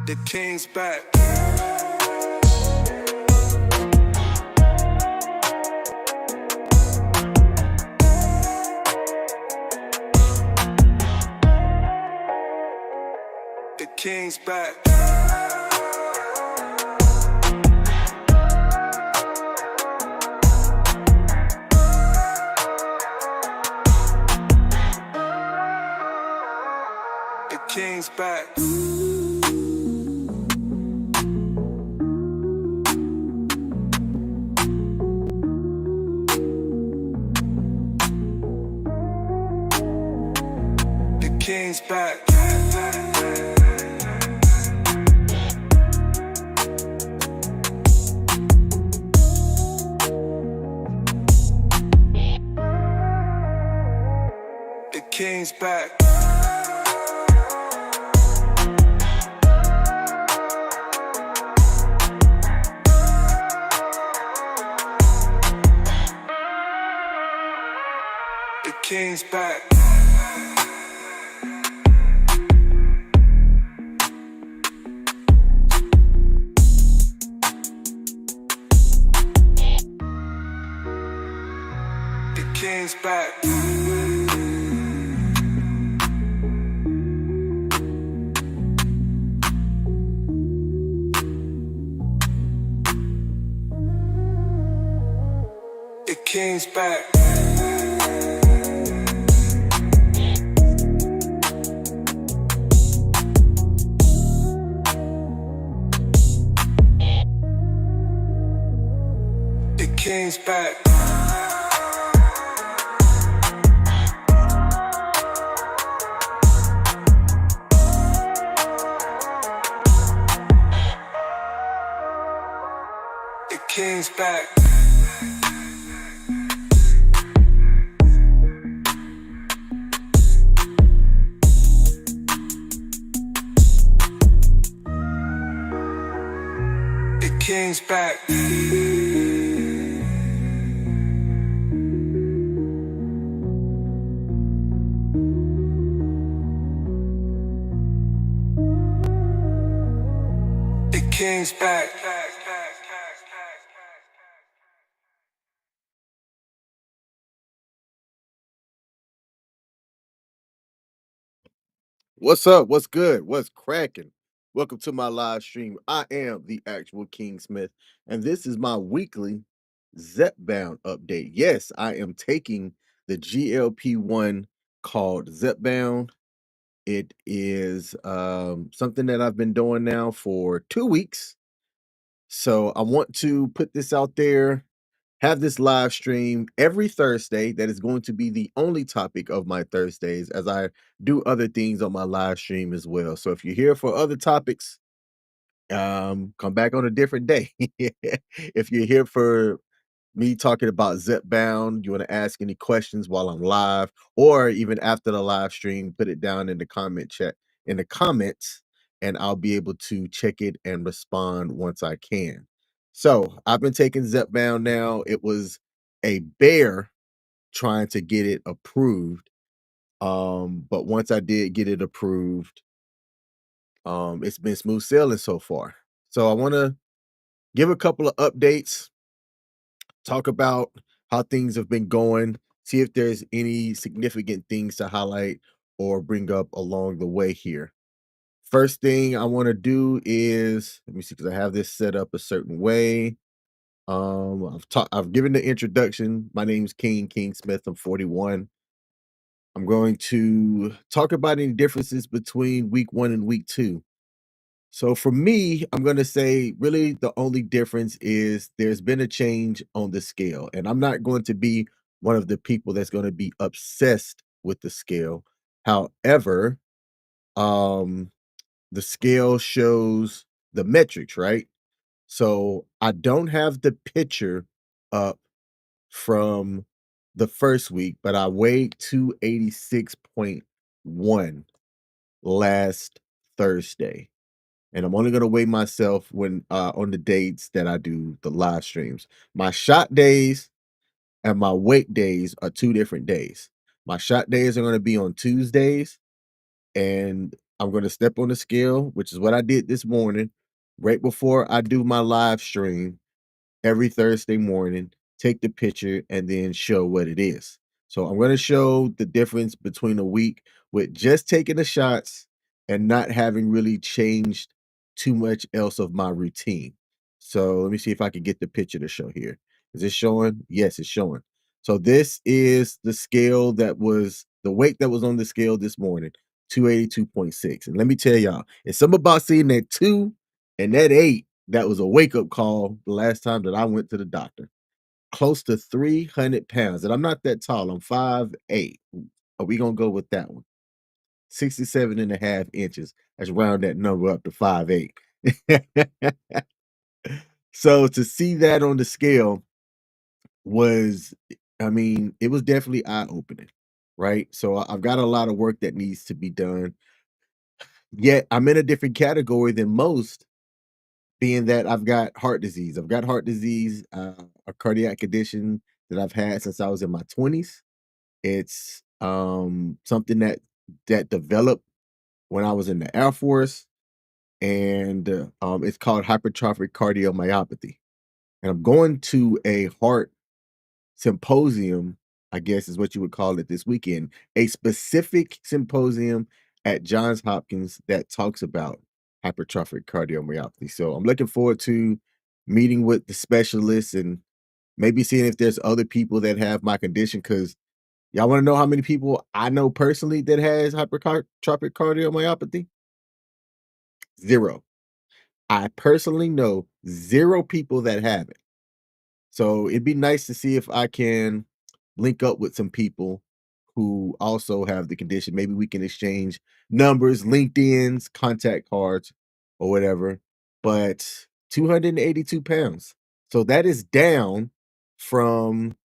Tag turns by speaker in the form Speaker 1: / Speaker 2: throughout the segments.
Speaker 1: The king's back. The king's back. The king's back. The king's back. The king's back. The king's back. The king's back. The king's back. The king's back. The king's back. The king's back. The king's back.
Speaker 2: What's up? What's good? What's cracking? Welcome to my live stream. I am the actual King Smith, and this is my weekly Zepbound update. Yes, I am taking the GLP-1 called Zepbound. It is something that I've been doing now for 2 weeks. So I want to put this out there, have this live stream every Thursday. That is going to be the only topic of my Thursdays, as I do other things on my live stream as well. So if you're here for other topics, come back on a different day. If you're here for me talking about Zepbound, you want to ask any questions while I'm live, or even after the live stream, put it down in the comment chat in the comments, and I'll be able to check it and respond once I can. So I've been taking Zepbound now. It was a bear trying to get it approved. But once I did get it approved, it's been smooth sailing so far. So I want to give a couple of updates, talk about how things have been going, see if there's any significant things to highlight or bring up along the way here. First thing I want to do is, let me see, because I have this set up a certain way. I've given the introduction. My name is King Smith. I'm 41. I'm going to talk about any differences between week 1 and week 2. So for me, I'm going to say really the only difference is there's been a change on the scale. And I'm not going to be one of the people that's going to be obsessed with the scale. However, um, the scale shows the metrics, right? So I don't have the picture up from the first week, but I weighed 286.1 last Thursday. And I'm only gonna weigh myself when on the dates that I do the live streams. My shot days and my weight days are 2 different days. My shot days are gonna be on Tuesdays, and I'm gonna step on the scale, which is what I did this morning, right before I do my live stream every Thursday morning, take the picture, and then show what it is. So I'm going to show the difference between a week with just taking the shots and not having really changed too much else of my routine. So let me see if I can get the picture to show here. Is it showing? Yes, it's showing. So this is the scale that was the weight that was on the scale this morning, 282.6. And let me tell y'all, it's something about seeing that 2 and that 8 that was a wake-up call the last time that I went to the doctor. Close to 300 pounds, and I'm not that tall, I'm 5'8". Are we gonna go with that one? 67.5 inches. Let's round that number up to 5'8". So, to see that on the scale was I mean, it was definitely eye-opening, right? So, I've got a lot of work that needs to be done, yet I'm in a different category than most, being that I've got heart disease. I've got heart disease, a cardiac condition that I've had since I was in my 20s. It's something that developed when I was in the Air Force, and it's called hypertrophic cardiomyopathy. And I'm going to a heart symposium, I guess is what you would call it this weekend, a specific symposium at Johns Hopkins that talks about hypertrophic cardiomyopathy. So I'm looking forward to meeting with the specialists and maybe seeing if there's other people that have my condition. Because y'all want to know how many people I know personally that has hypertrophic cardiomyopathy? Zero. I personally know zero people that have it. So it'd be nice to see if I can link up with some people who also have the condition. Maybe we can exchange numbers, LinkedIn's, contact cards, or whatever. But 282 pounds. So that is down from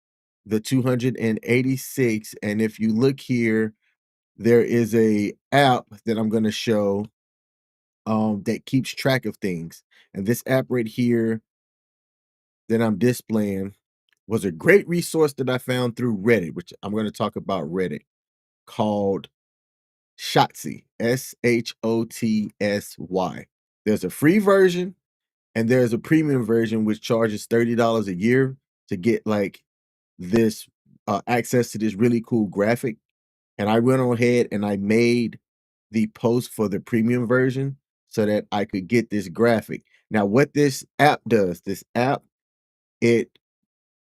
Speaker 2: the 286. And if you look here, there is a app that I'm going to show that keeps track of things. And this app right here that I'm displaying was a great resource that I found through Reddit, which I'm going to talk about Reddit, called Shotsy, Shotsy. There's a free version and there's a premium version which charges $30 a year to get like this access to this really cool graphic. And I went on ahead and I made the post for the premium version so that I could get this graphic. Now, what this app does, it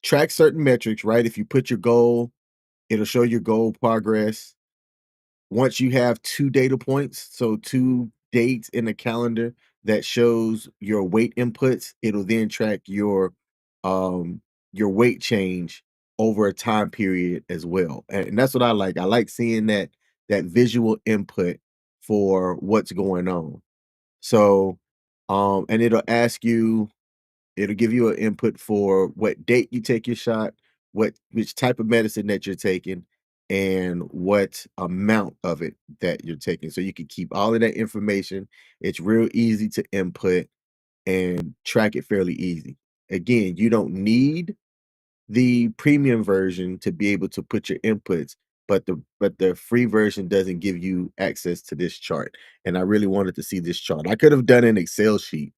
Speaker 2: tracks certain metrics, right? If you put your goal, it'll show your goal progress. Once you have 2 data points, so 2 dates in the calendar that shows your weight inputs, it'll then track your weight change over a time period as well, and that's what I like. I like seeing that visual input for what's going on. So, and it'll give you an input for what date you take your shot, which type of medicine that you're taking, and what amount of it that you're taking. So you can keep all of that information. It's real easy to input and track it fairly easy. Again, you don't need the premium version to be able to put your inputs, but the free version doesn't give you access to this chart. And I really wanted to see this chart. I could have done an Excel sheet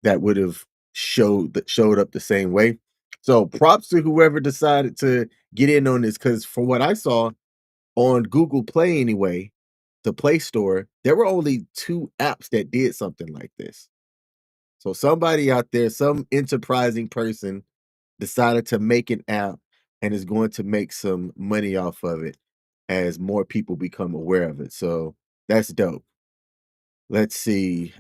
Speaker 2: that would have showed up the same way. So props to whoever decided to get in on this, because from what I saw on Google Play anyway, the Play Store, there were only 2 apps that did something like this. So somebody out there, some enterprising person decided to make an app and is going to make some money off of it as more people become aware of it. So that's dope. Let's see.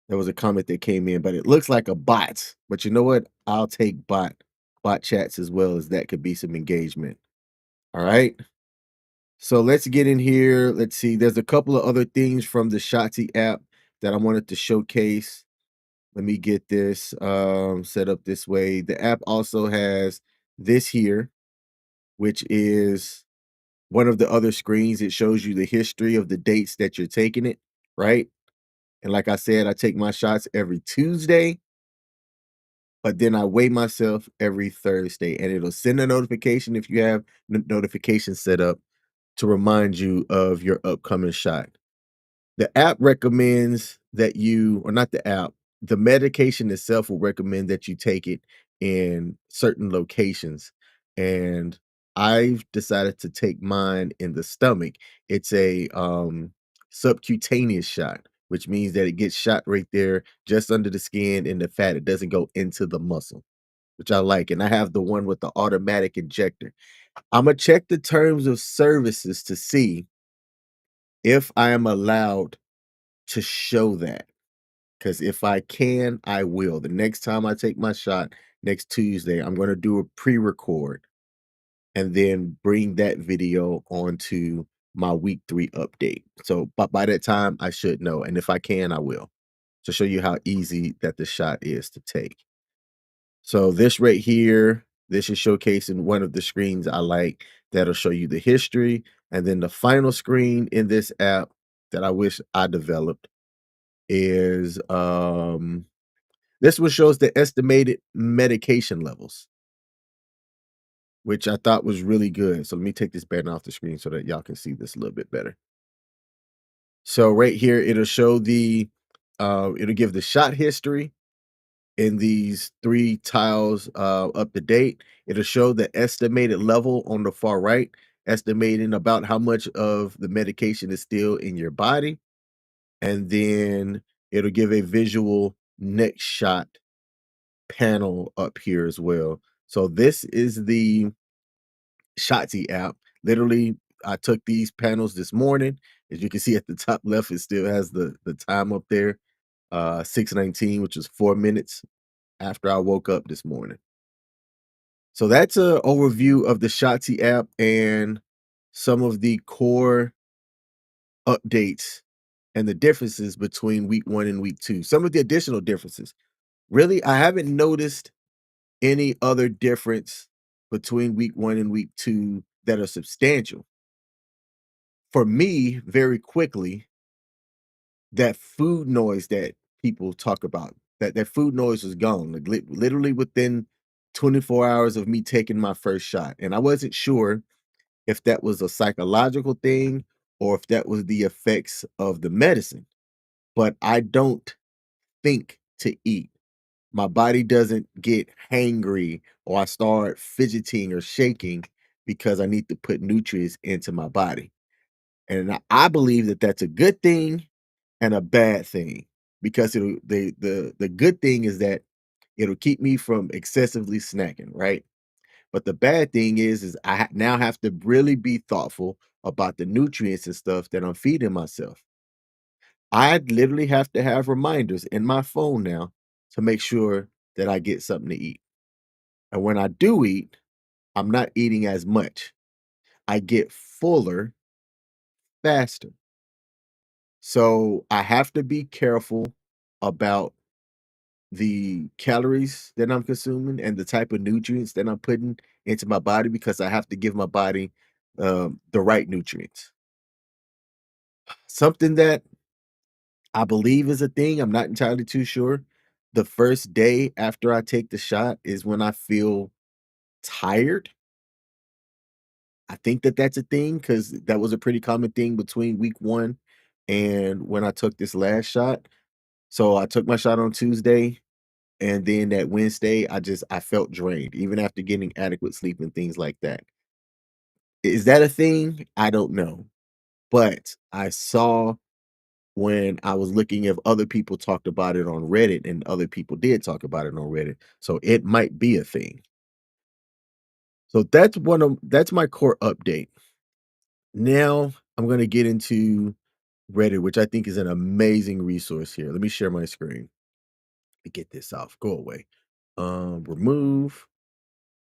Speaker 2: There was a comment that came in, but it looks like a bot. But you know what? I'll take bot chats as well, as that could be some engagement. All right. So let's get in here. Let's see. There's a couple of other things from the Shotzi app that I wanted to showcase. Let me get this set up this way. The app also has this here, which is one of the other screens. It shows you the history of the dates that you're taking it, right? And like I said, I take my shots every Tuesday, but then I weigh myself every Thursday, and it'll send a notification if you have notifications set up to remind you of your upcoming shot. The app recommends that you, or not the app, the medication itself will recommend that you take it in certain locations. And I've decided to take mine in the stomach. It's a subcutaneous shot, which means that it gets shot right there just under the skin and the fat. It doesn't go into the muscle, which I like. And I have the one with the automatic injector. I'm gonna check the terms of services to see if I am allowed to show that, because if I can, I will. The next time I take my shot next Tuesday, I'm gonna do a pre-record and then bring that video onto my week 3 update. So, but by that time, I should know, and if I can, I will, to show you how easy that the shot is to take. So this right here, this is showcasing one of the screens I like that'll show you the history, and then the final screen in this app that I wish I developed is, this one shows the estimated medication levels, which I thought was really good. So let me take this banner off the screen so that y'all can see this a little bit better. So right here, it'll show it'll give the shot history in these 3 tiles, up to date. It'll show the estimated level on the far right, estimating about how much of the medication is still in your body, and then it'll give a visual next shot panel up here as well. So this is the Shotzi app. Literally, I took these panels this morning. As you can see at the top left, it still has the time up there, 6:19, which is 4 minutes after I woke up this morning. So that's a overview of the Shotzi app and some of the core updates and the differences between week 1 and week 2. Some of the additional differences. Really, I haven't noticed any other difference between week 1 and week 2 that are substantial. For me, very quickly, that food noise that people talk about, that food noise was gone, like, literally within 24 hours of me taking my first shot, and I wasn't sure if that was a psychological thing or if that was the effects of the medicine, but I don't think to eat. My body doesn't get hangry or I start fidgeting or shaking because I need to put nutrients into my body. And I believe that that's a good thing and a bad thing because the good thing is that it'll keep me from excessively snacking, right? But the bad thing is now have to really be thoughtful about the nutrients and stuff that I'm feeding myself. I literally have to have reminders in my phone now to make sure that I get something to eat. And when I do eat, I'm not eating as much. I get fuller faster. So I have to be careful about the calories that I'm consuming and the type of nutrients that I'm putting into my body because I have to give my body the right nutrients. Something that I believe is a thing, I'm not entirely too sure. The first day after I take the shot is when I feel tired. I think that that's a thing because that was a pretty common thing between week 1 and when I took this last shot. So I took my shot on Tuesday, and then that Wednesday, I felt drained even after getting adequate sleep and things like that. Is that a thing? I don't know, but I saw when I was looking if other people talked about it on Reddit, and other people did talk about it on Reddit, so it might be a thing. So that's my core update. Now I'm gonna get into Reddit, which I think is an amazing resource here. Let me share my screen. Get this off. Go away. Remove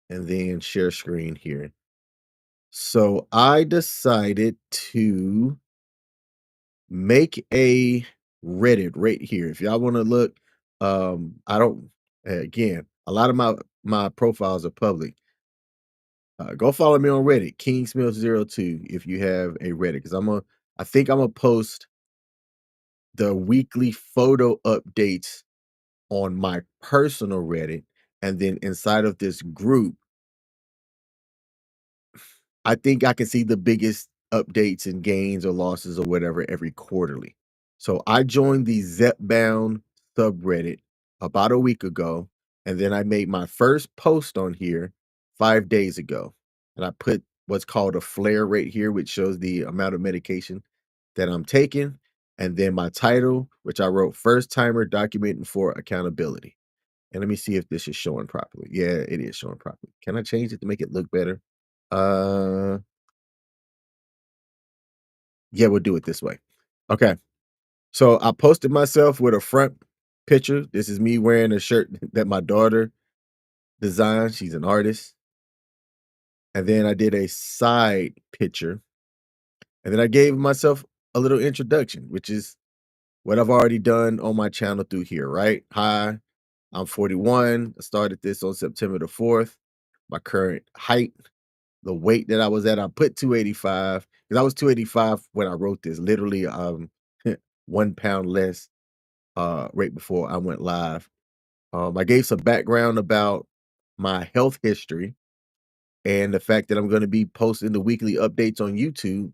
Speaker 2: and then share screen here. So I decided to make a Reddit right here. If y'all want to look, I don't again, a lot of my profiles are public. Go follow me on Reddit, Kingsmith02 if you have a Reddit, because I think I'm gonna post the weekly photo updates on my personal Reddit, and then inside of this group, I think I can see the biggest updates and gains or losses or whatever every quarterly. So I joined the Zepbound subreddit about a week ago, and then I made my first post on here 5 days ago. And I put what's called a flare right here, which shows the amount of medication that I'm taking. And then my title, which I wrote first timer documenting for accountability. And let me see if this is showing properly. Yeah, it is showing properly. Can I change it to make it look better? Uh yeah, we'll do it this way. Okay. So I posted myself with a front picture. This is me wearing a shirt that my daughter designed. She's an artist. And then I did a side picture. And then I gave myself a little introduction, which is what I've already done on my channel through here, right? Hi, I'm 41. I started this on September the 4th. My current height, the weight that I was at, I put 285 because I was 285 when I wrote this, literally 1 pound less right before I went live. I gave some background about my health history and the fact that I'm going to be posting the weekly updates on YouTube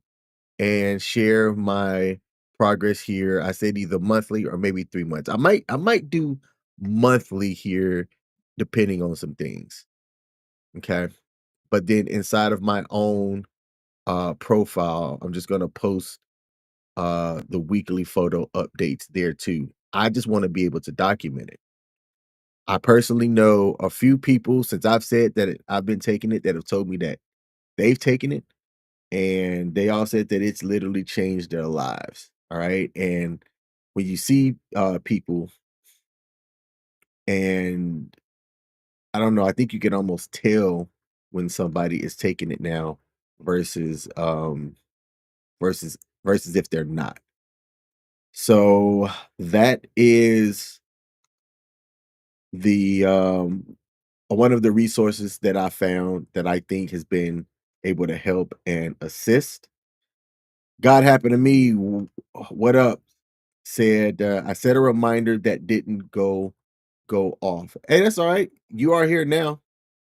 Speaker 2: and share my progress here. I said either monthly or maybe 3 months. I might do monthly here, depending on some things. Okay. But then inside of my own profile, I'm just gonna post the weekly photo updates there too. I just want to be able to document it. I personally know a few people since I've said that I've been taking it that have told me that they've taken it and they all said that it's literally changed their lives. All right. And when you see people and I don't know, I think you can almost tell when somebody is taking it now versus versus versus if they're not. So that is the one of the resources that I found that I think has been able to help and assist. God happened to me. What up? Said I set a reminder that didn't go off. Hey, that's all right. You are here now.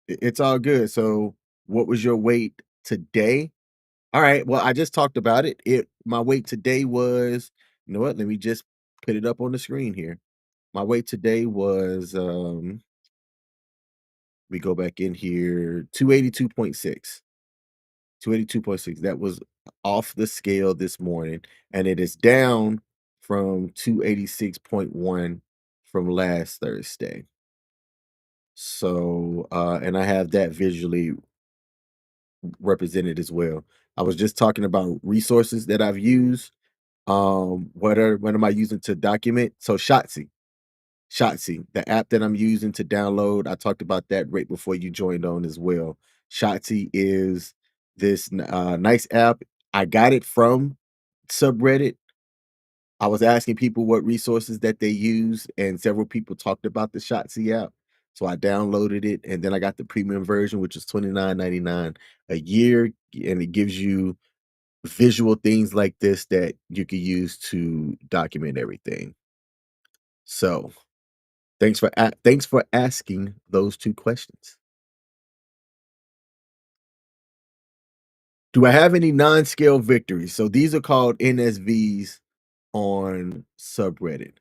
Speaker 2: It's all good. So, what was your weight today? All right. Well, I just talked about it. It my weight today was. You know what? Let me just put it up on the screen here. My weight today was we go back in here 282.6. 282.6. That was off the scale this morning, and it is down from 286.1 from last Thursday. So, and I have that visually represented as well. I was just talking about resources that I've used. What am I using to document? So Shotzi, the app that I'm using to download, I talked about that right before you joined on as well. Shotzi is this nice app. I got it from subreddit. I was asking people what resources that they use, and several people talked about the Shotzi app. So I downloaded it, and then I got the premium version, which is 29.99 a year, and it gives you visual things like this that you can use to document everything. So thanks for asking those 2 questions. Do I have any non-scale victories? So these are called NSVs on subreddit.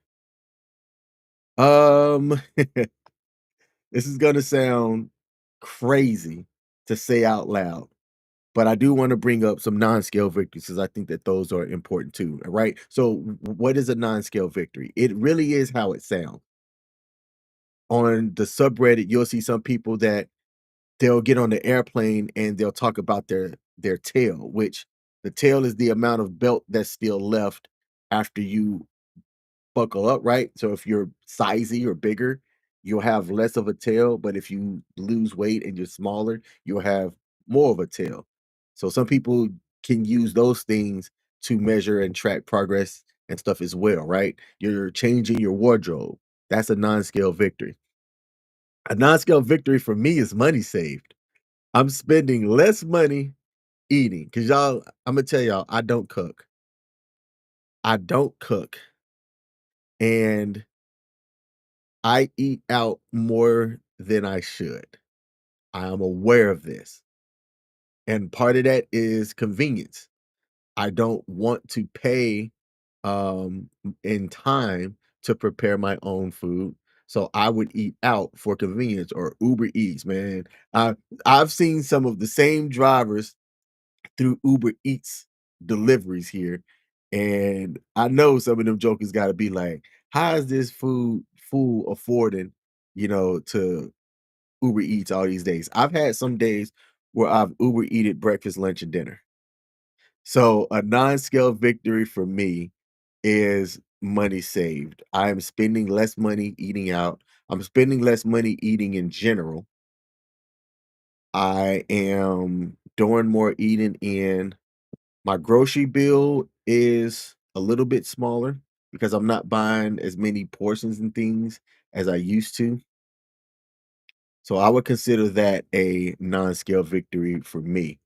Speaker 2: Um, this is gonna sound crazy to say out loud, but I do wanna bring up some non-scale victories because I think that those are important too, right? So what is a non-scale victory? It really is how it sounds. On the subreddit, you'll see some people that they'll get on the airplane and they'll talk about their tail, which the tail is the amount of belt that's still left after you buckle up, right? So if you're sizey or bigger, you'll have less of a tail, but if you lose weight and you're smaller, you'll have more of a tail. So some people can use those things to measure and track progress and stuff as well, right? You're changing your wardrobe. That's a non-scale victory. A non-scale victory for me is money saved. I'm spending less money eating because y'all, I'm gonna tell y'all, I don't cook. I don't cook, and I eat out more than I should. I am aware of this, and part of that is convenience. I don't want to pay in time to prepare my own food. So I would eat out for convenience or Uber Eats, man. I I've seen some of the same drivers through Uber Eats deliveries here. And I know some of them jokers gotta be like, how is this fool affording, to Uber Eats all these days? I've had some days where I've Uber eated breakfast, lunch, and dinner. So a non-scale victory for me is money saved. I am spending less money eating out. I'm spending less money eating in general. I am doing more eating in. My grocery bill is a little bit smaller because I'm not buying as many portions and things as I used to. So I would consider that a non-scale victory for me.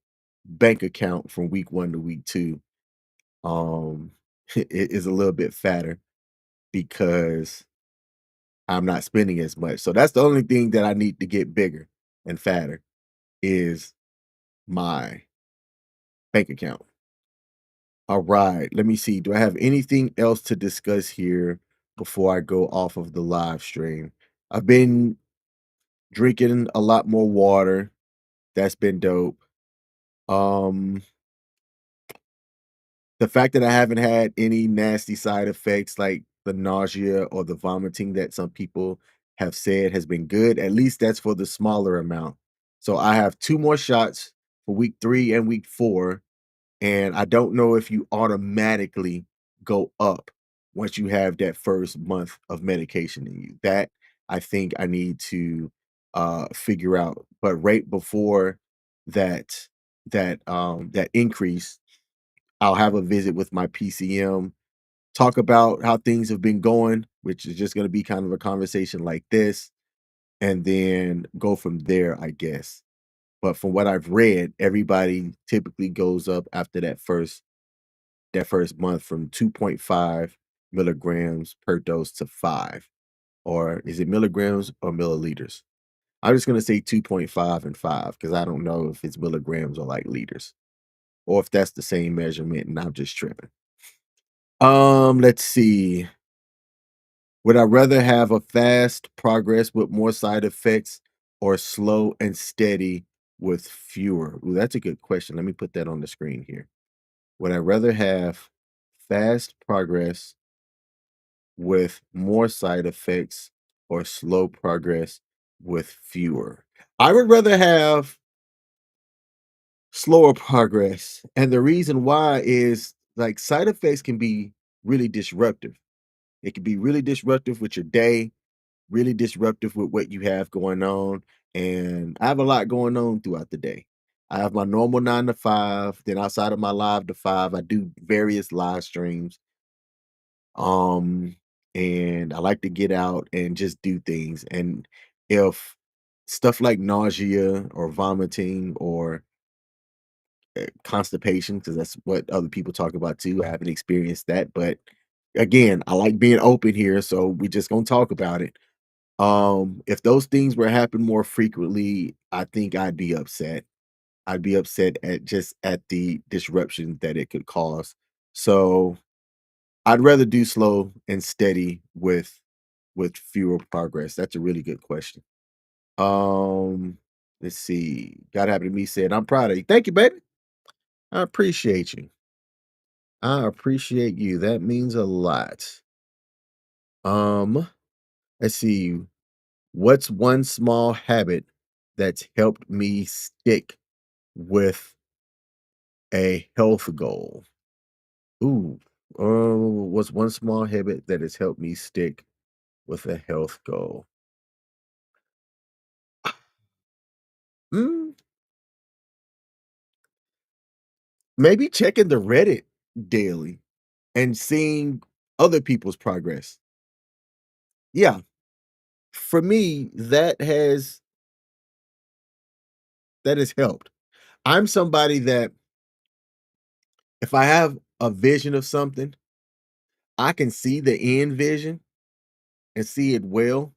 Speaker 2: Bank account from week 1 to week 2 um it is a little bit fatter because I'm not spending as much. So that's the only thing that I need to get bigger and fatter is my bank account. All right, let me see. Do I have anything else to discuss here before I go off of the live stream? I've been drinking a lot more water. That's been dope. Um The fact that I haven't had any nasty side effects like the nausea or the vomiting that some people have said has been good. At least that's for the smaller amount. So I have 2 more shots for week 3 and week 4, and I don't know if you automatically go up once you have that first month of medication in you. That I think I need to figure out. But right before that that increase, I'll have a visit with my PCM, talk about how things have been going, which is just gonna be kind of a conversation like this, and then go from there, I guess. But from what I've read, everybody typically goes up after that first month from 2.5 milligrams per dose to 5, or is it milligrams or milliliters? I'm just gonna say 2.5 and 5 because I don't know if it's milligrams or like liters, or if that's the same measurement and I'm just tripping. Let's see. Would I rather have a fast progress with more side effects or slow and steady with fewer? Ooh, that's a good question. Let me put that on the screen here. Would I rather have fast progress with more side effects or slow progress with fewer? I would rather have slower progress. And the reason why is like side effects can be really disruptive. It can be really disruptive with your day, really disruptive with what you have going on. And I have a lot going on throughout the day. I have my normal 9 to 5. Then outside of my live to 5, I do various live streams. Um, and I like to get out and just do things. And if stuff like nausea or vomiting or constipation, because that's what other people talk about too. I haven't experienced that, but again, I like being open here, so we just gonna talk about it. If those things were happening more frequently, I think I'd be upset. I'd be upset at the disruption that it could cause. So I'd rather do slow and steady with fewer progress. That's a really good question. Um, let's see. God happen to me said, I'm proud of you. Thank you, baby. I appreciate you. I appreciate you. That means a lot. Um, let's see. What's one small habit that's helped me stick with a health goal? Ooh, what's one small habit that has helped me stick with a health goal? Mm, maybe checking the Reddit daily and seeing other people's progress. Yeah, for me, that has helped. I'm somebody that if I have a vision of something, I can see the end vision and see it well,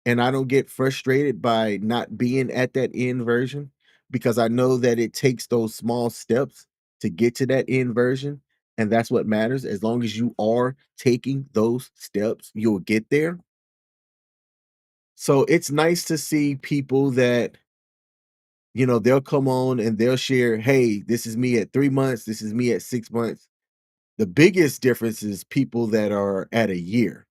Speaker 2: and I don't get frustrated by not being at that end version because I know that it takes those small steps. to get to that end version, and that's what matters. As long as you are taking those steps, you'll get there. So it's nice to see people that, they'll come on and they'll share, hey, this is me at 3 months, this is me at 6 months. The biggest difference is people that are at a year.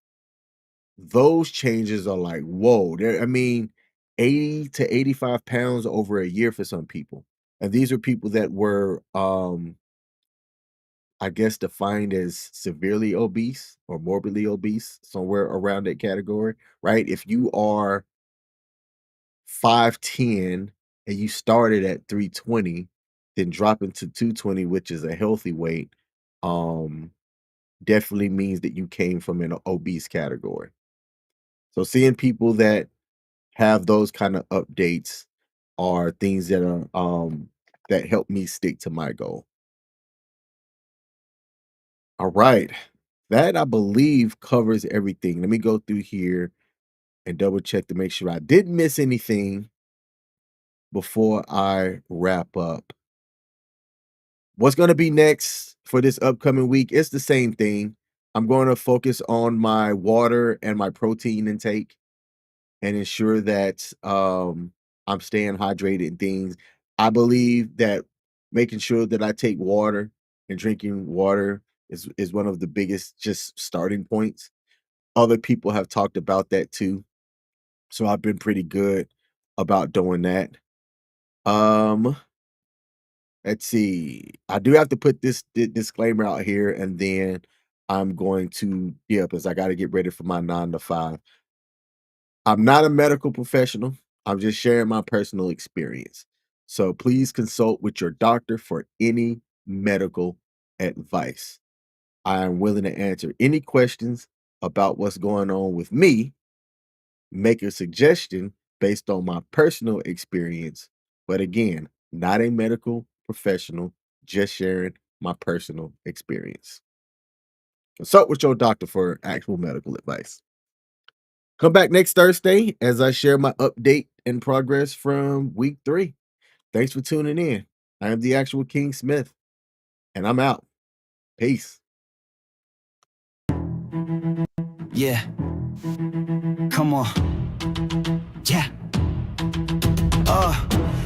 Speaker 2: Those changes are like, whoa, I mean, 80 to 85 pounds over a year for some people. And these are people that were, I guess, defined as severely obese or morbidly obese, somewhere around that category, right? If you are 5'10" and you started at 320, then dropping to 220, which is a healthy weight, um, definitely means that you came from an obese category. So seeing people that have those kind of updates are things that are that help me stick to my goal. All right. That I believe covers everything. Let me go through here and double check to make sure I didn't miss anything before I wrap up. What's going to be next for this upcoming week? It's the same thing. I'm going to focus on my water and my protein intake and ensure that I'm staying hydrated and things. I believe that making sure that I take water and drinking water is one of the biggest just starting points. Other people have talked about that too. So I've been pretty good about doing that. Um, let's see. I do have to put this disclaimer out here, and then I'm going to, yeah, because I got to get ready for my 9 to 5. I'm not a medical professional. I'm just sharing my personal experience. So please consult with your doctor for any medical advice. I am willing to answer any questions about what's going on with me, make a suggestion based on my personal experience. But again, not a medical professional, just sharing my personal experience. Consult with your doctor for actual medical advice. Come back next Thursday as I share my update and progress from week 3. Thanks for tuning in. I am the actual King Smith, and I'm out. Peace.
Speaker 3: Yeah, come on. Yeah.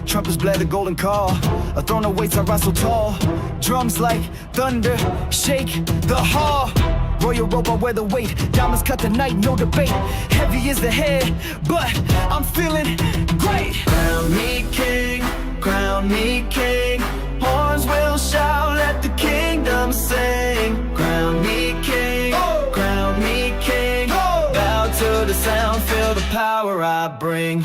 Speaker 3: Trumpets blare the golden call. A throne awaits, I rise so tall. Drums like thunder, shake the hall. Royal robe, I wear the weight. Diamonds cut the night, no debate. Heavy is the head, but I'm feeling great. Crown me king, crown me king. Horns will shout, let the kingdom sing. Crown me king, crown me king. Bow to the sound, feel the power I bring.